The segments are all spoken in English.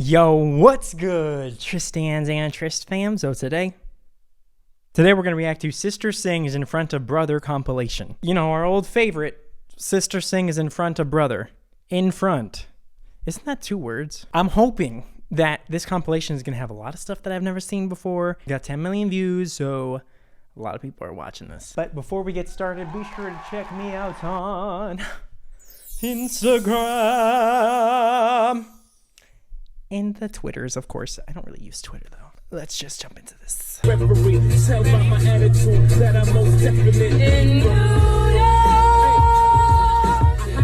Yo, what's good, Tristans and Trist fam? So today we're going to react to Sister Sings in Front of Brother compilation. You know, our old favorite, Sister Sings in Front of Brother. In front. Isn't that 2 words? I'm hoping that this compilation is going to have a lot of stuff that I've never seen before. Got 10 million views, so a lot of people are watching this. But before we get started, be sure to check me out on Instagram. And the Twitters, of course. I don't really use Twitter, though. Let's just jump into this. Tell by my attitude that I'm most definitely in New York.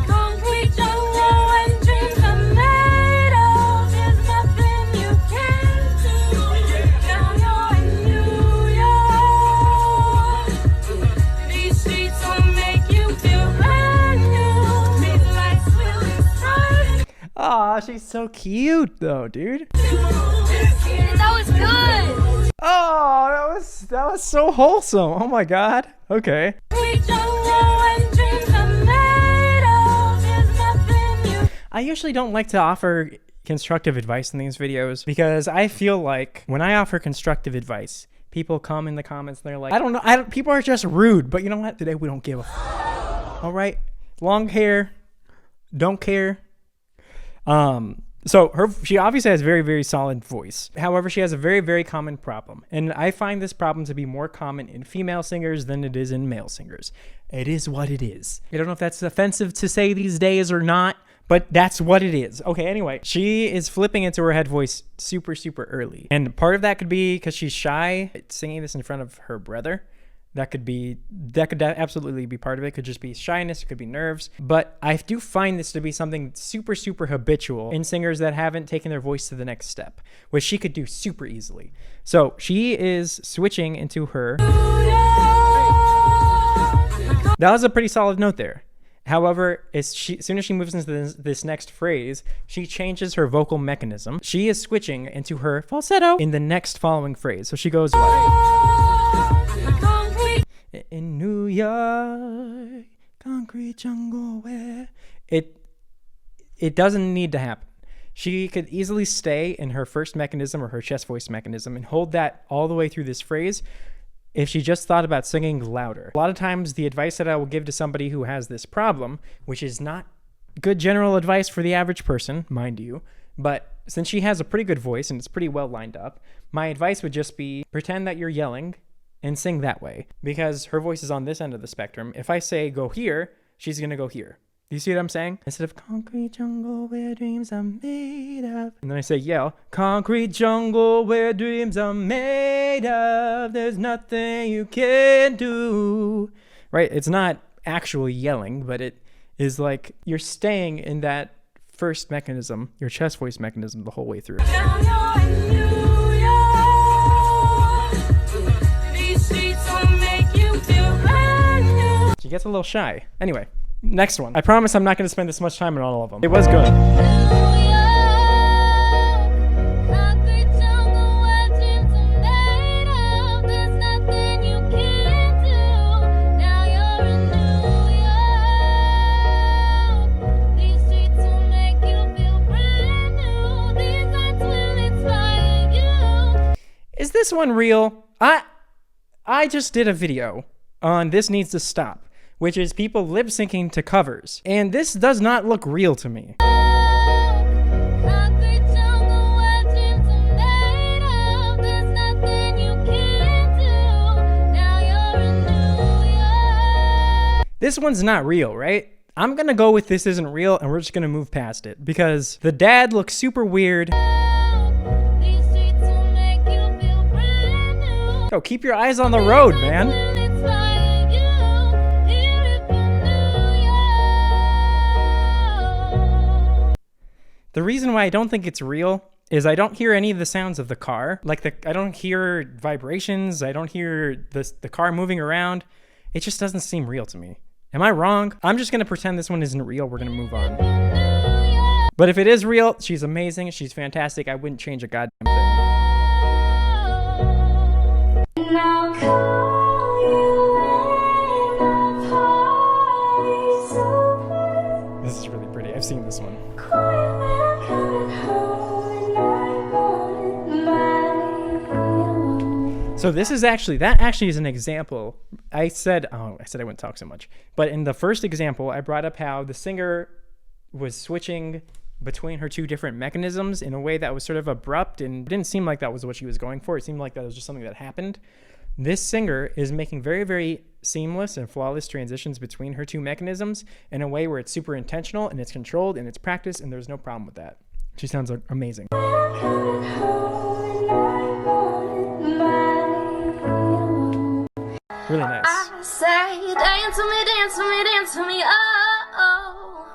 Concrete jungle and dreams are made of. There's nothing you can't do. Now you're in New York. These streets will make you feel brand new. These lights will strike. Aw, she's so cute, though, dude. That was good. Oh, that was so wholesome. Oh my god. Okay. I usually don't like to offer constructive advice in these videos because I feel like when I offer constructive advice, people come in the comments and they're like, I don't know, people are just rude. But you know what? Today we don't give a all right. Long hair, don't care. So she obviously has very, very solid voice. However, she has a very, very common problem. And I find this problem to be more common in female singers than it is in male singers. It is what it is. I don't know if that's offensive to say these days or not, but that's what it is. Okay, anyway, she is flipping into her head voice super, super early. And part of that could be because she's shy, singing this in front of her brother. That could absolutely be part of it. It could just be shyness. It could be nerves. But I do find this to be something super, super habitual in singers that haven't taken their voice to the next step, which she could do super easily. So she is switching into her. That was a pretty solid note there. However, as soon as she moves into this next phrase, she changes her vocal mechanism. She is switching into her falsetto in the next following phrase. So she goes like, in New York, concrete jungle where it doesn't need to happen. She could easily stay in her first mechanism or her chest voice mechanism and hold that all the way through this phrase if she just thought about singing louder. A lot of times the advice that I will give to somebody who has this problem, which is not good general advice for the average person, mind you, but since she has a pretty good voice and it's pretty well lined up, my advice would just be pretend that you're yelling and sing that way, because her voice is on this end of the spectrum. If I say go here, she's gonna go here. Do you see what I'm saying? Instead of concrete jungle where dreams are made of, and then I say yell, concrete jungle where dreams are made of, there's nothing you can do. Right? It's not actually yelling, but it is like you're staying in that first mechanism, your chest voice mechanism, the whole way through. She gets a little shy. Anyway, next one. I promise I'm not going to spend this much time on all of them. It was good. Is this one real? I just did a video on This Needs to Stop, which is people lip syncing to covers. And this does not look real to me. This one's not real, right? I'm gonna go with this isn't real and we're just gonna move past it because the dad looks super weird. Yo, keep your eyes on the road, man. The reason why I don't think it's real is I don't hear any of the sounds of the car. I don't hear vibrations. I don't hear the car moving around. It just doesn't seem real to me. Am I wrong? I'm just going to pretend this one isn't real. We're going to move on. But if it is real, she's amazing. She's fantastic. I wouldn't change a goddamn thing. This is really pretty. I've seen this one. So this is actually, that actually is an example. I said I wouldn't talk so much. But in the first example, I brought up how the singer was switching between her two different mechanisms in a way that was sort of abrupt and didn't seem like that was what she was going for. It seemed like that was just something that happened. This singer is making very, very seamless and flawless transitions between her two mechanisms in a way where it's super intentional and it's controlled and it's practiced, and there's no problem with that. She sounds amazing. Really nice. I say, dance to me, dance to me, dance to me, oh.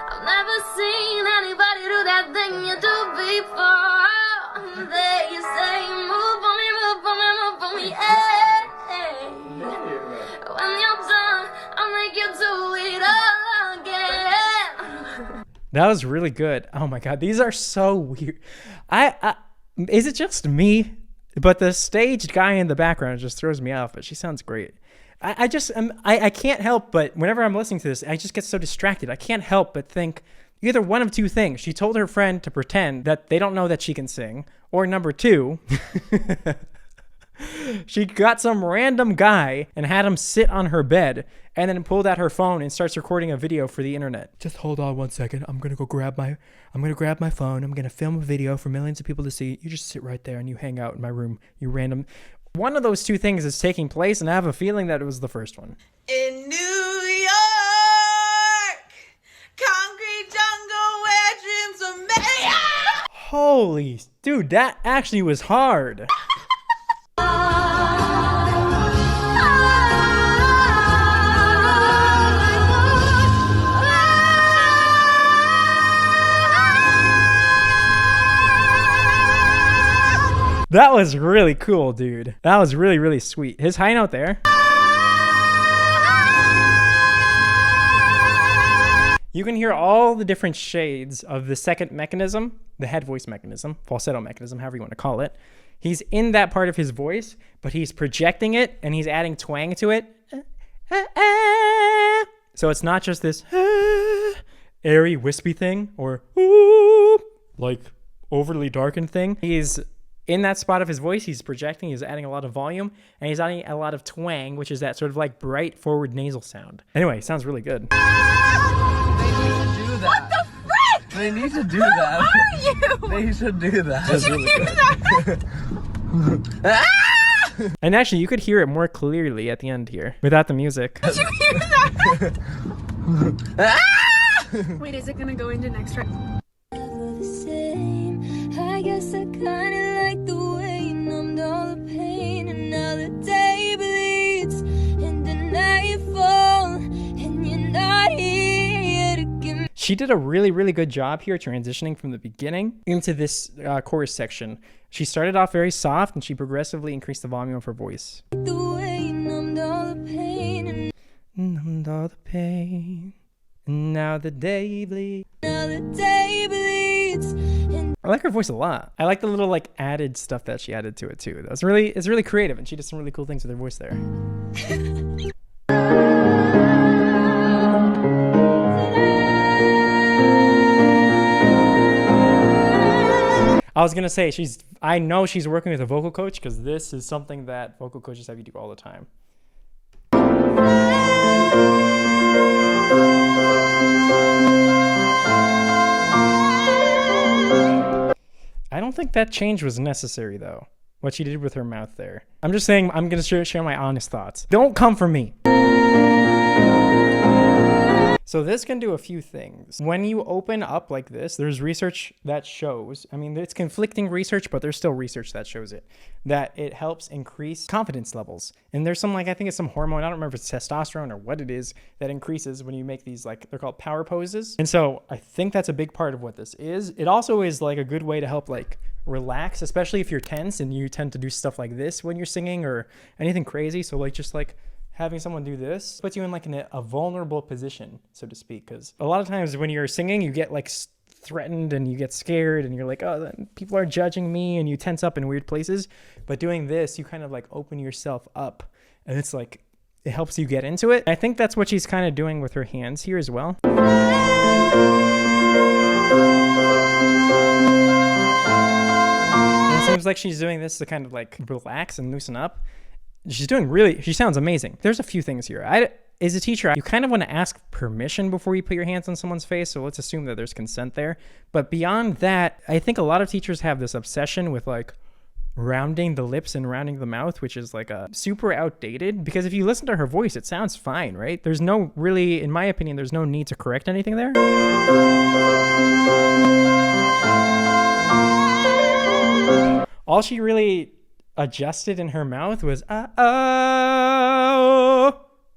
I've never seen anybody do that thing you do before. They say, move for me, move for me, move for me, hey. When you're done, I'll make you do it all again. That was really good. Oh my God, these are so weird. Is it just me? But the staged guy in the background just throws me off, but she sounds great. I can't help but whenever I'm listening to this, I just get so distracted. I can't help but think either one of two things. She told her friend to pretend that they don't know that she can sing, or number two, she got some random guy and had him sit on her bed and then pulled out her phone and starts recording a video for the internet. Just hold on 1 second. I'm going to grab my phone. I'm going to film a video for millions of people to see. You just sit right there and you hang out in my room. You random. One of those two things is taking place, and I have a feeling that it was the first one. In New York, concrete jungle where dreams are made. Holy, dude, that actually was hard. That was really cool, dude. That was really, really sweet. His high note there. You can hear all the different shades of the second mechanism, the head voice mechanism, falsetto mechanism, however you want to call it. He's in that part of his voice, but he's projecting it and he's adding twang to it. So it's not just this airy, wispy thing or like overly darkened thing. He's in that spot of his voice, he's projecting, he's adding a lot of volume, and he's adding a lot of twang, which is that sort of like bright forward nasal sound. Anyway, sounds really good. What the frick? They need to do that. Who are you? They should do that. That's really good. And actually, you could hear it more clearly at the end here, without the music. Did you hear that? Wait, is it gonna go into next right? I guess I kinda like the way you numbed all the pain, and now the day bleeds into nightfall, and you're not here to give me. She did a really, really good job here transitioning from the beginning into this chorus section. She started off very soft, and she progressively increased the volume of her voice. The way you numbed all the pain, and Numbed all the pain, and now the day bleeds. now the day bleeds. I like her voice a lot. I like the little like added stuff that she added to it too. It's really creative, and she did some really cool things with her voice there. I was gonna say I know she's working with a vocal coach, because this is something that vocal coaches have you do all the time. I don't think that change was necessary, though, what she did with her mouth there. I'm just saying, I'm going to share my honest thoughts. Don't come for me. So this can do a few things. When you open up like this, there's research that shows, I mean, it's conflicting research, but there's still research that shows it, that it helps increase confidence levels. And there's some, like, I think it's some hormone, I don't remember if it's testosterone or what it is, that increases when you make these, like, they're called power poses. And so I think that's a big part of what this is. It also is like a good way to help, like, relax, especially if you're tense and you tend to do stuff like this when you're singing or anything crazy. So like, just like, having someone do this puts you in like a vulnerable position, so to speak, because a lot of times when you're singing, you get like threatened and you get scared and you're like, oh, people are judging me, and you tense up in weird places. But doing this, you kind of like open yourself up, and it's like, it helps you get into it. I think that's what she's kind of doing with her hands here as well. And it seems like she's doing this to kind of like relax and loosen up. She sounds amazing. There's a few things here. As a teacher, you kind of want to ask permission before you put your hands on someone's face. So let's assume that there's consent there. But beyond that, I think a lot of teachers have this obsession with like rounding the lips and rounding the mouth, which is like a super outdated, because if you listen to her voice, it sounds fine, right? There's no really, in my opinion, there's no need to correct anything there. All she really adjusted in her mouth was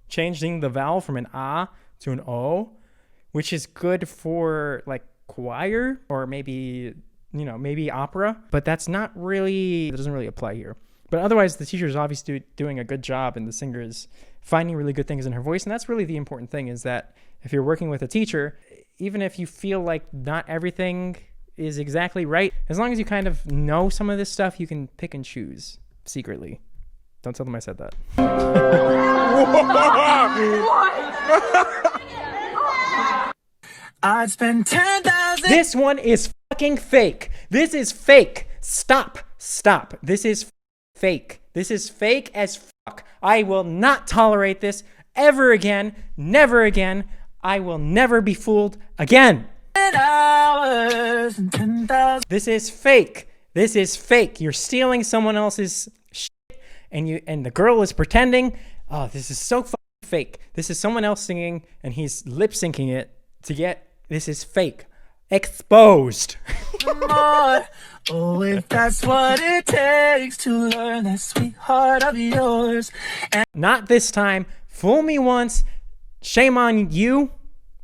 changing the vowel from an ah to an o, which is good for like choir or maybe, you know, maybe opera, but that doesn't really apply here. But otherwise, the teacher is obviously doing a good job, and the singer is finding really good things in her voice. And that's really the important thing, is that if you're working with a teacher, even if you feel like not everything is exactly right, as long as you kind of know some of this stuff, you can pick and choose secretly. Don't tell them I said that. I'd spend 10,000. This one is fucking fake. This is fake. Stop. This is fake. This is fake as fuck. I will not tolerate this ever again. Never again. I will never be fooled again. Hours and 10,000. This is fake. This is fake. You're stealing someone else's shit, and the girl is pretending. Oh, this is so fucking fake. This is someone else singing, and he's lip syncing it to get. This is fake. Exposed. More. Oh, if that's what it takes to learn that sweetheart of yours. And Not this time. Fool me once. Shame on you.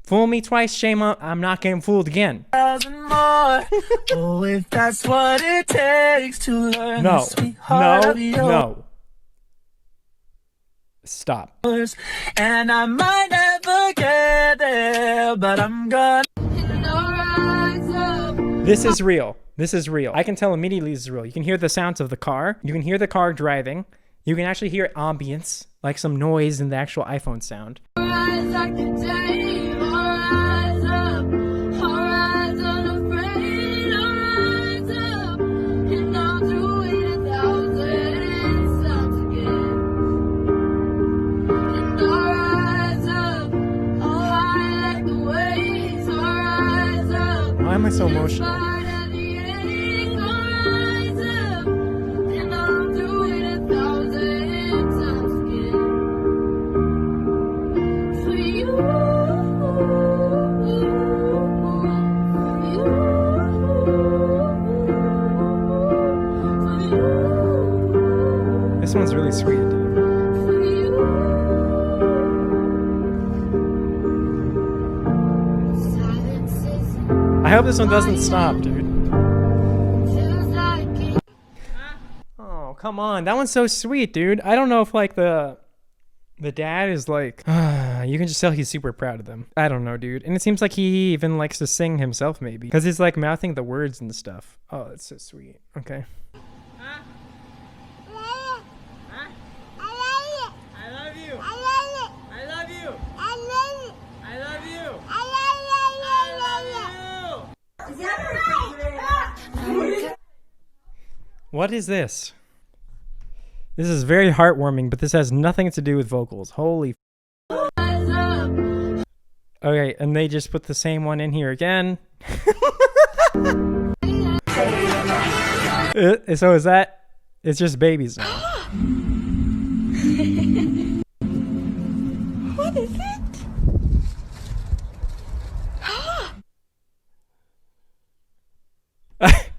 Fool me twice. Shame on. I'm not getting fooled again. 1,000 more. Oh, if that's what it takes to learn No. that sweetheart of No. Stop. yours. And I might never get there, but I'm gonna. This is real. This is real. I can tell immediately this is real. You can hear the sounds of the car. You can hear the car driving. You can actually hear ambience, like some noise in the actual iPhone sound. Why am I so emotional? This one's really sweet, dude. I hope this one doesn't stop, dude. Oh, come on. That one's so sweet, dude. I don't know if like the dad is like, you can just tell he's super proud of them. I don't know, dude. And it seems like he even likes to sing himself, maybe, because he's like mouthing the words and stuff. Oh, that's so sweet. Okay. What is this? This is very heartwarming, but this has nothing to do with vocals. Holy okay, and they just put the same one in here again. So is that... It's just babies now. What is it?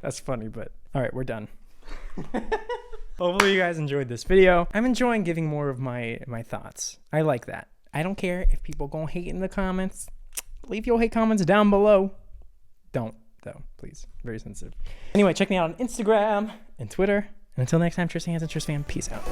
That's funny, but... Alright, we're done. Hopefully you guys enjoyed this video. I'm enjoying giving more of my thoughts. I like that. I don't care if people gonna hate in the comments. Leave your hate comments down below. Don't, though, please. Very sensitive. Anyway, check me out on Instagram and Twitter. And until next time, Tristan and Tristan, peace out.